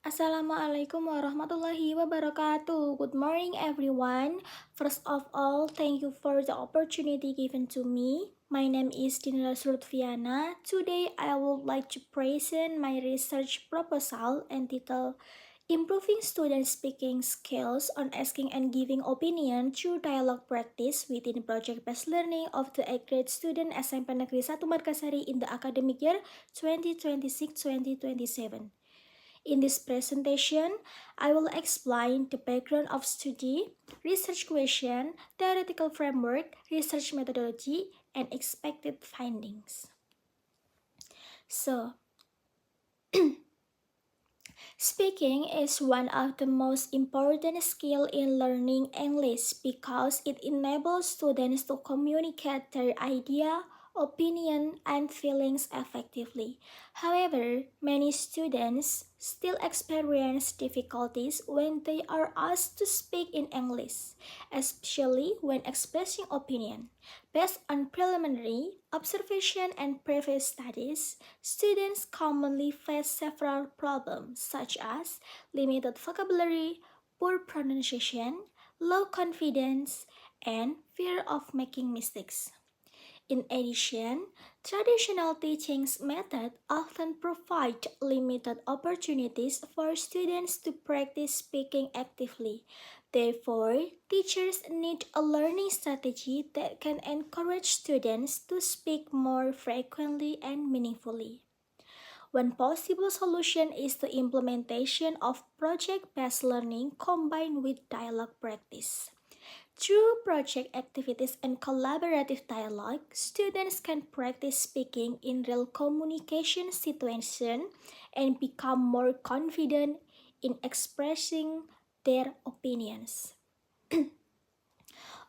Assalamualaikum warahmatullahi wabarakatuh. Good morning, everyone. First of all, thank you for the opportunity given to me. My name is Roslutfiana. Today, I would like to present my research proposal entitled Improving Student Speaking Skills on Asking and Giving Opinion Through Dialogue Practice within Project-Based Learning of the 8th grade student SMP Negeri 1 Margasari in the academic year 2026-2027. In this presentation, I will explain the background of study, research question, theoretical framework, research methodology, and expected findings. So, speaking is one of the most important skills in learning English because it enables students to communicate their idea, opinion, and feelings effectively. However, many students still experience difficulties when they are asked to speak in English, especially when expressing opinion. Based on preliminary observation and previous studies, students commonly face several problems such as limited vocabulary, poor pronunciation, low confidence, and fear of making mistakes. In addition, traditional teaching methods often provide limited opportunities for students to practice speaking actively. Therefore, teachers need a learning strategy that can encourage students to speak more frequently and meaningfully. One possible solution is the implementation of project-based learning combined with dialogue practice. Through project activities and collaborative dialogue, students can practice speaking in real communication situations and become more confident in expressing their opinions.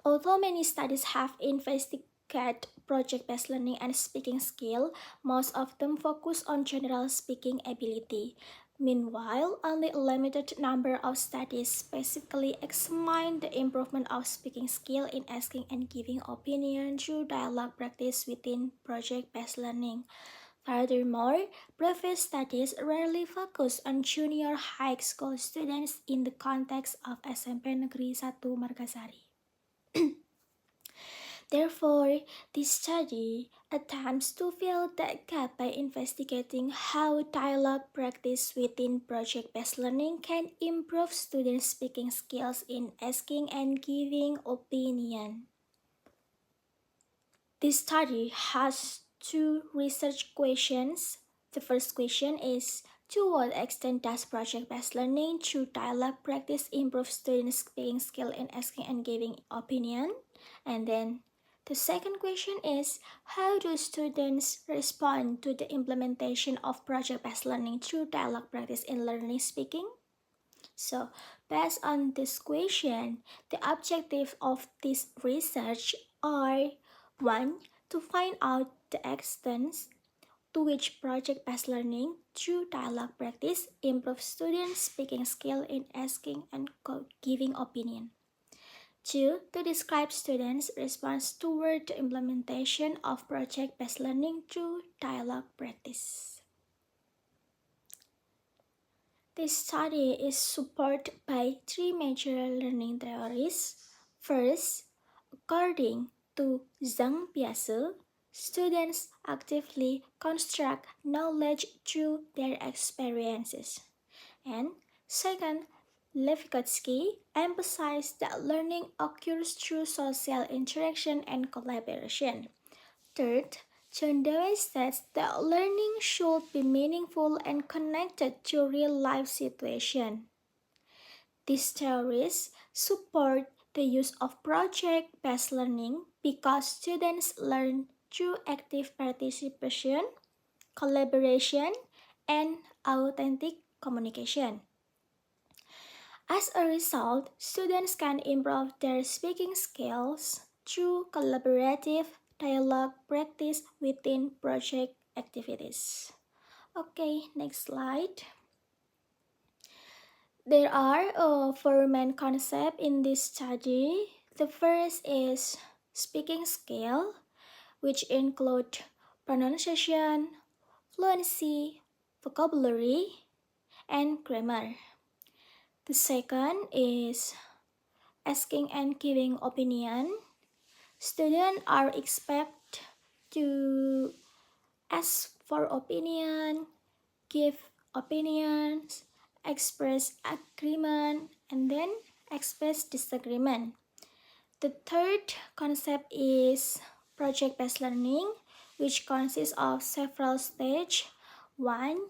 Although many studies have investigated project-based learning and speaking skill, most of them focus on general speaking ability. Meanwhile, only a limited number of studies specifically examine the improvement of speaking skill in asking and giving opinion through dialogue practice within project-based learning. Furthermore, previous studies rarely focus on junior high school students in the context of SMP Negeri 1 Margasari. Therefore, this study attempts to fill that gap by investigating how dialogue practice within project-based learning can improve students' speaking skills in asking and giving opinion. This study has two research questions. The first question is, to what extent does project-based learning through dialogue practice improve students' speaking skill in asking and giving opinion? And then the second question is, how do students respond to the implementation of project-based learning through dialogue practice in learning speaking? So, based on this question, the objectives of this research are: 1. To find out the extent to which project-based learning through dialogue practice improves students' speaking skill in asking and giving opinion. 2. To describe students' response toward the implementation of project-based learning through dialogue practice. This study is supported by three major learning theories. First, according to Zhang Piaget, students actively construct knowledge through their experiences. And second, Vygotsky emphasized that learning occurs through social interaction and collaboration. Third, John Dewey states that learning should be meaningful and connected to real-life situations. These theories support the use of project-based learning because students learn through active participation, collaboration, and authentic communication. As a result, students can improve their speaking skills through collaborative dialogue practice within project activities. Okay, next slide. There are four main concepts in this study. The first is speaking skill, which include pronunciation, fluency, vocabulary, and grammar. The second is asking and giving opinion. Students are expected to ask for opinion, give opinions, express agreement, and then express disagreement. The third concept is project-based learning, which consists of several stages. One,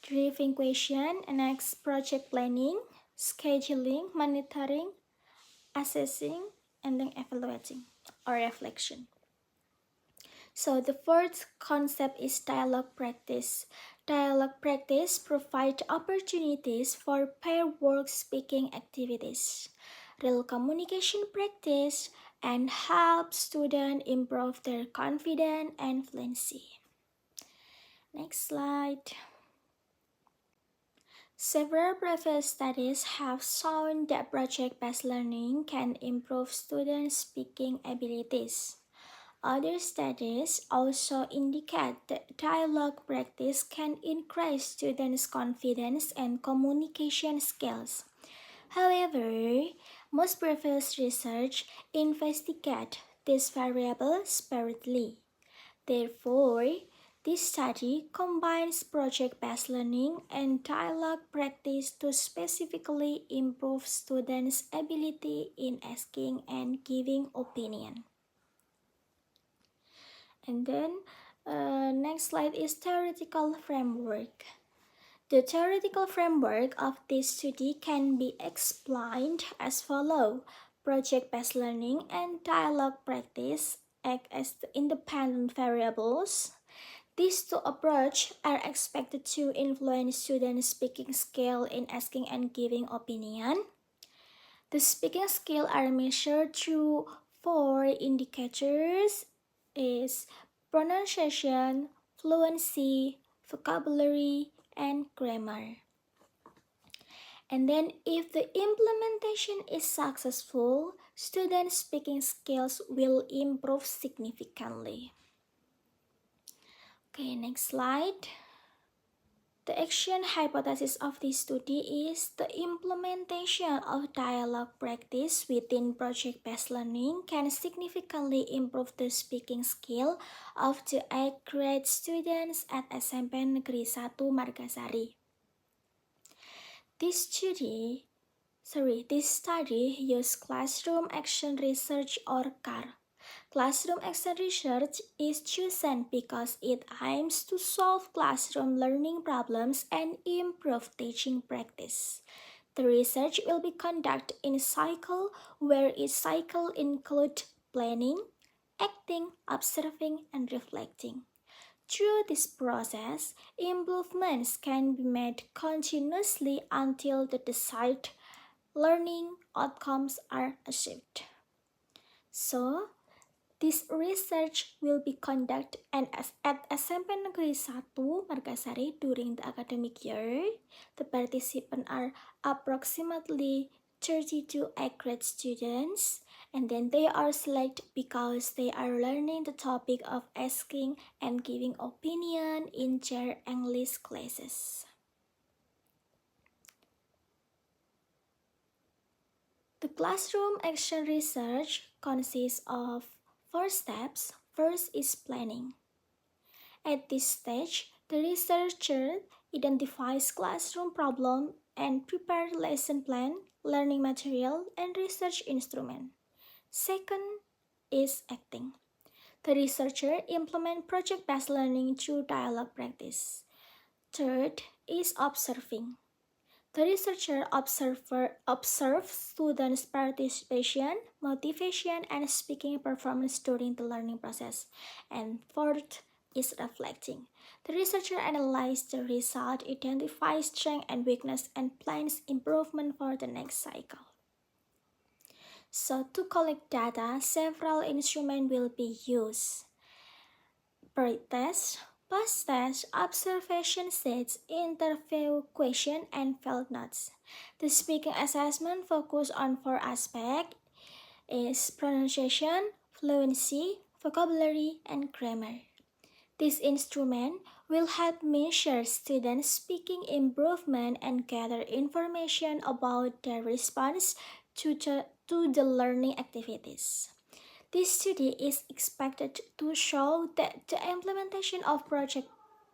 driving question, and next project planning, scheduling, monitoring, assessing, and then evaluating or reflection. So the fourth concept is dialogue practice. Dialogue practice provides opportunities for pair work speaking activities, real communication practice, and help students improve their confidence and fluency. Next slide. Several previous studies have shown that project-based learning can improve students' speaking abilities. Other studies also indicate that dialogue practice can increase students' confidence and communication skills. However, most previous research investigate these variables separately. Therefore, this study combines project-based learning and dialogue practice to specifically improve students' ability in asking and giving opinion. And then next slide is theoretical framework. The theoretical framework of this study can be explained as follows. Project-based learning and dialogue practice act as the independent variables. These two approaches are expected to influence students' speaking skill in asking and giving opinion. The speaking skill are measured through four indicators is pronunciation, fluency, vocabulary, and grammar. And then if the implementation is successful, student speaking skills will improve significantly. Okay, next slide. The action hypothesis of this study is the implementation of dialogue practice within project-based learning can significantly improve the speaking skill of the 8th grade students at SMP Negeri 1 Margasari. This study used classroom action research or CAR. Classroom action research is chosen because it aims to solve classroom learning problems and improve teaching practice. The research will be conducted in a cycle where each cycle includes planning, acting, observing, and reflecting. Through this process, improvements can be made continuously until the desired learning outcomes are achieved. So, this research will be conducted at SMP Negeri 1 Margasari during the academic year. The participants are approximately 32 grade students, and then they are selected because they are learning the topic of asking and giving opinion in their English classes. The classroom action research consists of 4 steps. First is planning. At this stage, the researcher identifies classroom problem and prepares lesson plan, learning material, and research instrument. Second is acting. The researcher implements project-based learning through dialogue practice. Third is observing. The researcher observes students' participation, motivation, and speaking performance during the learning process. And fourth is reflecting. The researcher analyzes the result, identifies strength and weakness, and plans improvement for the next cycle. So to collect data, several instruments will be used. Pre-test, post-test, observation sets, interview question, and field notes. The speaking assessment focuses on 4 aspects is pronunciation, fluency, vocabulary, and grammar. This instrument will help measure students' speaking improvement and gather information about their response to the learning activities. This study is expected to show that the implementation of project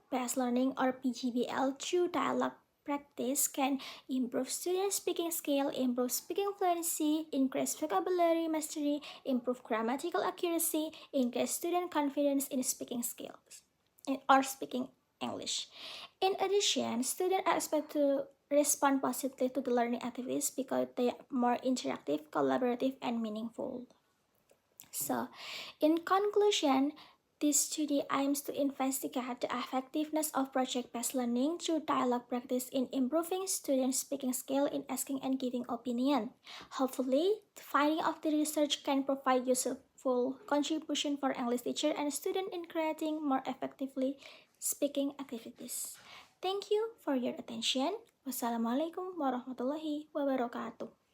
based learning or PGBL through dialogue practice can improve student speaking skill, improve speaking fluency, increase vocabulary mastery, improve grammatical accuracy, increase student confidence in speaking skills or speaking English. In addition, students are expected to respond positively to the learning activities because they are more interactive, collaborative, and meaningful. So, in conclusion, this study aims to investigate the effectiveness of project based learning through dialogue practice in improving students' speaking skill in asking and giving opinion. Hopefully, the finding of the research can provide useful contribution for English teacher and student in creating more effectively speaking activities. Thank you for your attention. Wassalamualaikum warahmatullahi wabarakatuh.